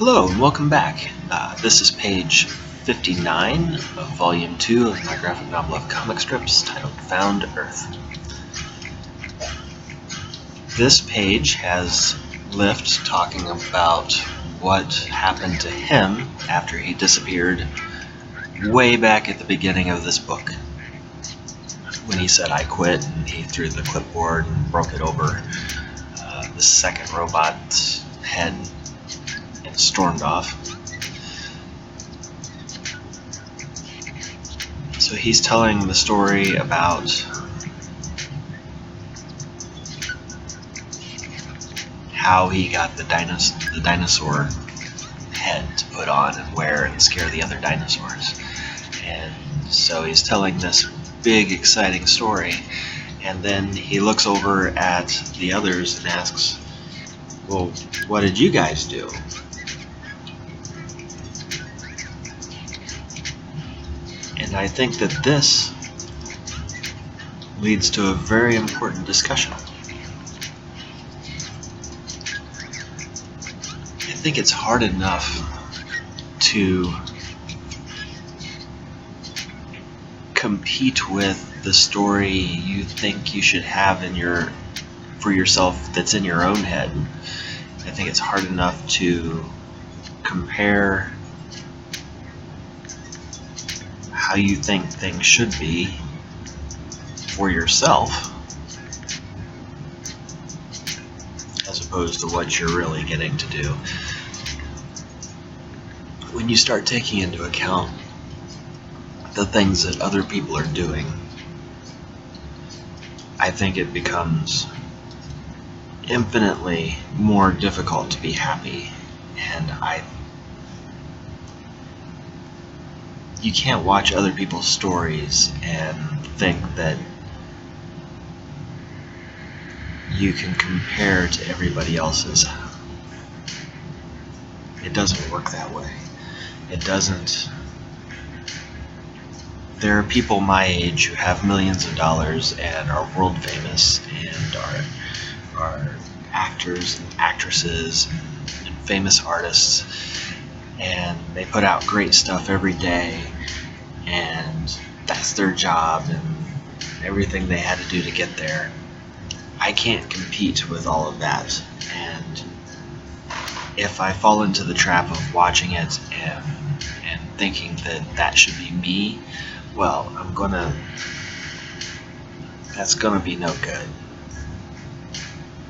Hello and welcome back. This is page 59 of Volume 2 of my graphic novel of comic strips titled Found Earth. This page has Lift talking about what happened to him after he disappeared way back at the beginning of this book. When he said, "I quit," and he threw the clipboard and broke it over the second robot's head and stormed off. So he's telling the story about how he got the dinosaur head to put on and wear and scare the other dinosaurs. And so he's telling this big, exciting story, and then he looks over at the others and asks, "Well, what did you guys do?" And I think that this leads to a very important discussion. I think it's hard enough to compete with the story you think you should have for yourself that's in your own head. I think it's hard enough to compare how you think things should be for yourself as opposed to what you're really getting to do. When you start taking into account the things that other people are doing, I think it becomes infinitely more difficult to be happy. And you can't watch other people's stories and think that you can compare to everybody else's. It doesn't work that way. It doesn't. There are people my age who have millions of dollars and are world famous and are actors and actresses and famous artists, and they put out great stuff every day, and that's their job and everything they had to do to get there. I can't compete with all of that, and if I fall into the trap of watching it and thinking that should be me, well, that's gonna be no good.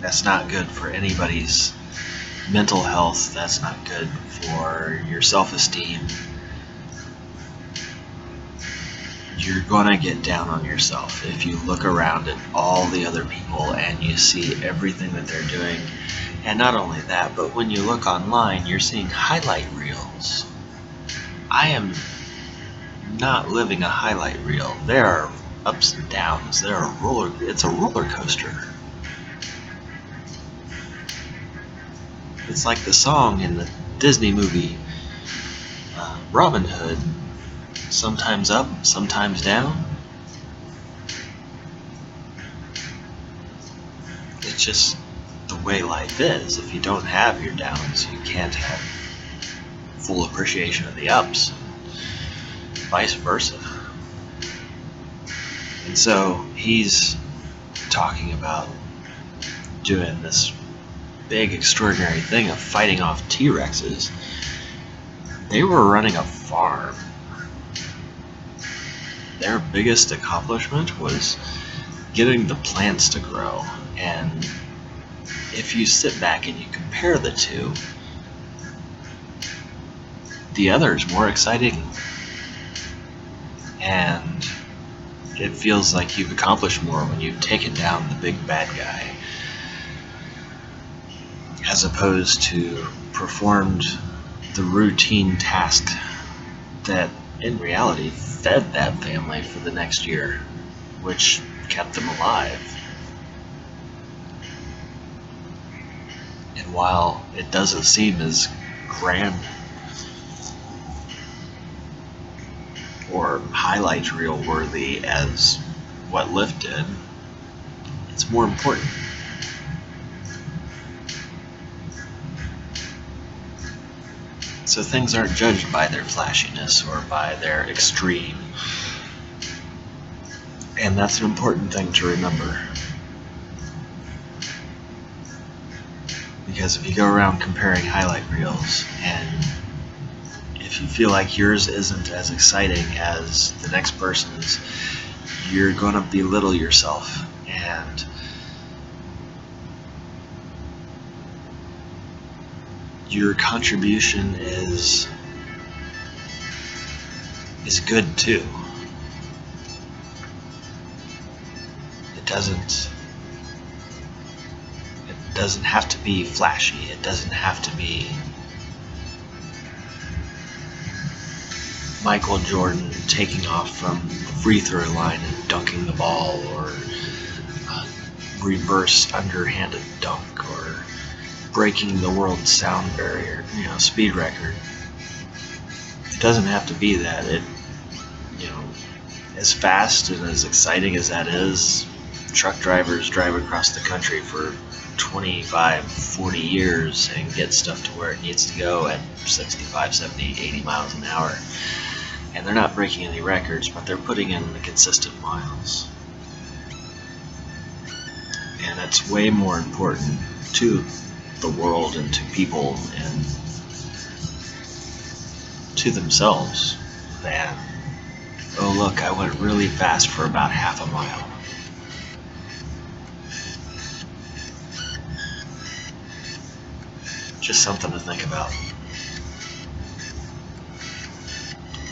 That's not good for anybody's mental health. That's not good for your self-esteem. You're gonna get down on yourself if you look around at all the other people and you see everything that they're doing. And not only that, but when you look online, you're seeing highlight reels. I am not living a highlight reel. There are ups and downs. It's a roller coaster. It's like the song in the Disney movie Robin Hood. Sometimes up, sometimes down. It's just the way life is. If you don't have your downs, you can't have full appreciation of the ups. Vice versa. And so he's talking about doing this big extraordinary thing of fighting off T-Rexes. They were running a farm. Their biggest accomplishment was getting the plants to grow. And if you sit back and you compare the two, the other is more exciting. And it feels like you've accomplished more when you've taken down the big bad guy, as opposed to performed the routine task that in reality fed that family for the next year, which kept them alive. And while it doesn't seem as grand or highlight reel worthy as what Lift did, it's more important. So things aren't judged by their flashiness or by their extreme. And that's an important thing to remember. Because if you go around comparing highlight reels, and if you feel like yours isn't as exciting as the next person's, you're going to belittle yourself. And your contribution is good too. It doesn't have to be flashy. It doesn't have to be Michael Jordan taking off from the free throw line and dunking the ball, or a reverse underhanded dunk, or breaking the world sound barrier, speed record. It doesn't have to be that. As fast and as exciting as that is, truck drivers drive across the country for 25, 40 years and get stuff to where it needs to go at 65, 70, 80 miles an hour. And they're not breaking any records, but they're putting in the consistent miles. And that's way more important to the world and to people and to themselves than, oh look, I went really fast for about half a mile. Just something to think about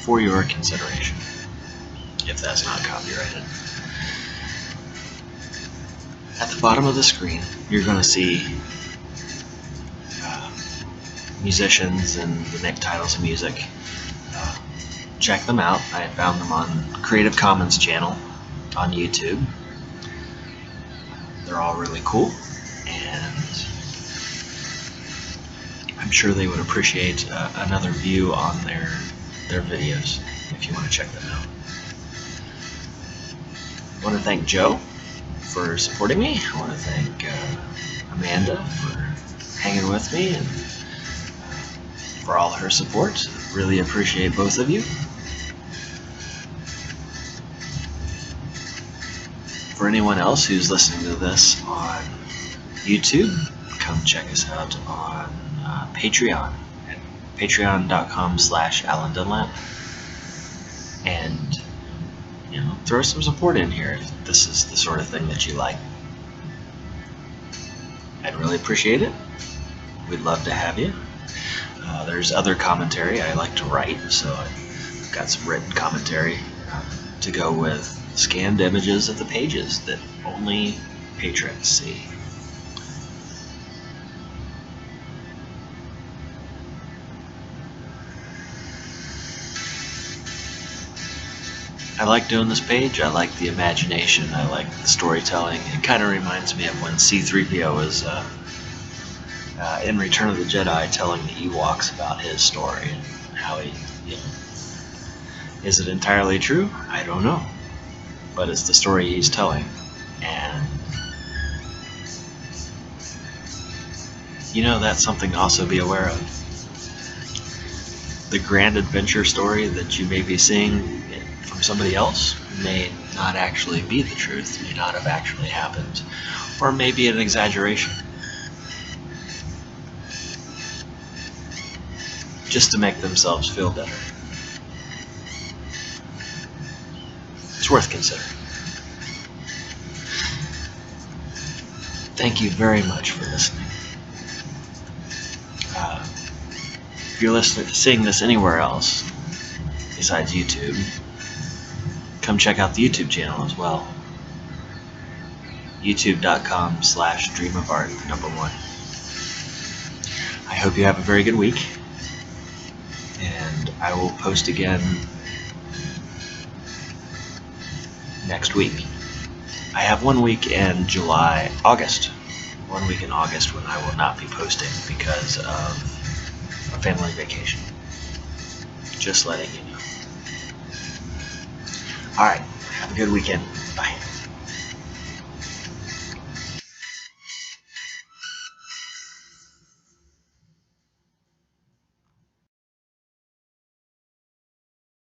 for your consideration, if that's not copyrighted. At the bottom of the screen, you're going to see musicians and the titles of music. Check them out. I found them on Creative Commons channel on YouTube. They're all really cool, and I'm sure they would appreciate another view on their videos if you want to check them out. I want to thank Joe for supporting me. I want to thank Amanda for hanging with me and for all her support. Really appreciate both of you. For anyone else who's listening to this on YouTube, come check us out on Patreon at patreon.com/Alan Dunlap, and throw some support in here if this is the sort of thing that you like. I'd really appreciate it. We'd love to have you. There's other commentary I like to write, so I've got some written commentary to go with scanned images of the pages that only patrons see. I like doing this page. I like the imagination. I like the storytelling. It kind of reminds me of when C-3PO was in Return of the Jedi telling the Ewoks about his story and how he, is it entirely true? I don't know. But it's the story he's telling. And, that's something to also be aware of. The grand adventure story that you may be seeing from somebody else may not actually be the truth, may not have actually happened, or may be an exaggeration. Just to make themselves feel better. It's worth considering. Thank you very much for listening. If you're seeing this anywhere else besides YouTube, come check out the YouTube channel as well. youtube.com/dreamofart1. I hope you have a very good week, and I will post again next week. I have 1 week in August 1 week in August when I will not be posting because of a family vacation. Just letting you know. Alright, have a good weekend. Bye.